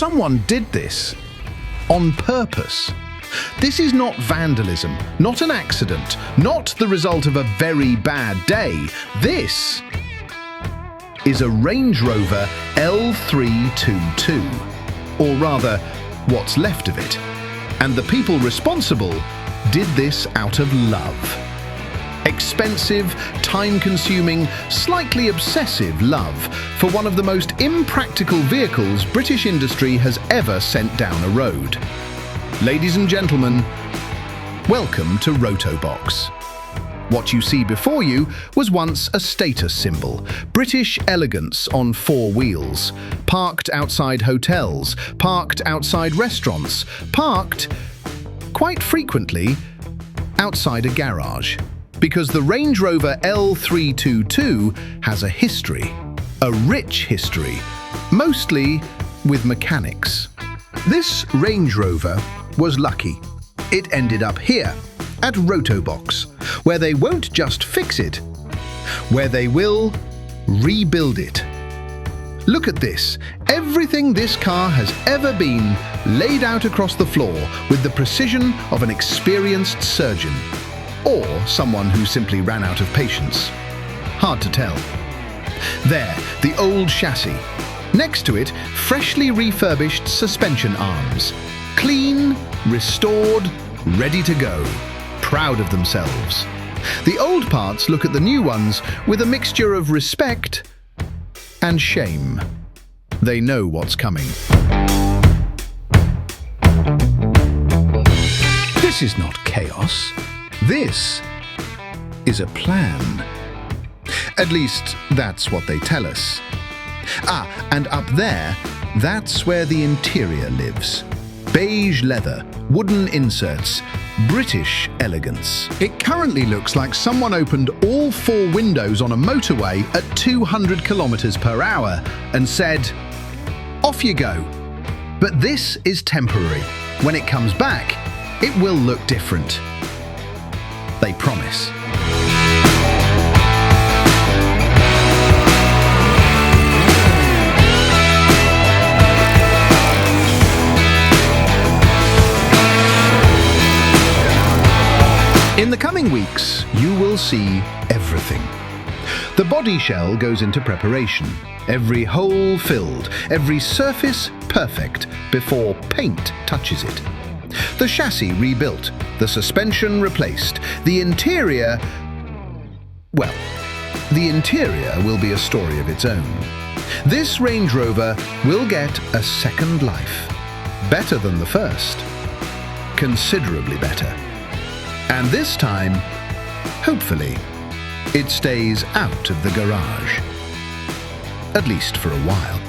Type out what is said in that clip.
Someone did this on purpose. This is not vandalism, not an accident, not the result of a very bad day. This is a Range Rover L322, or rather, what's left of it. And the people responsible did this out of love. Expensive, time-consuming, slightly obsessive love for one of the most impractical vehicles British industry has ever sent down a road. Ladies and gentlemen, welcome to Rotobox. What you see before you was once a status symbol, British elegance on four wheels, parked outside hotels, parked outside restaurants, parked, quite frequently, outside a garage. Because the Range Rover L322 has a history, a rich history, mostly with mechanics. This Range Rover was lucky. It ended up here, at Rotobox, where they won't just fix it, where they will rebuild it. Look at this. Everything this car has ever been laid out across the floor with the precision of an experienced surgeon. Or someone who simply ran out of patience. Hard to tell. There, the old chassis. Next to it, freshly refurbished suspension arms. Clean, restored, ready to go. Proud of themselves. The old parts look at the new ones with a mixture of respect and shame. They know what's coming. This is not chaos. This is a plan. At least, that's what they tell us. And up there, that's where the interior lives. Beige leather, wooden inserts, British elegance. It currently looks like someone opened all four windows on a motorway at 200 kilometers per hour and said, "Off you go." But this is temporary. When it comes back, it will look different. They promise. In the coming weeks, you will see everything. The body shell goes into preparation. Every hole filled, every surface perfect before paint touches it. The chassis rebuilt, the suspension replaced, the interior... well, the interior will be a story of its own. This Range Rover will get a second life. Better than the first. Considerably better. And this time, hopefully, it stays out of the garage. At least for a while.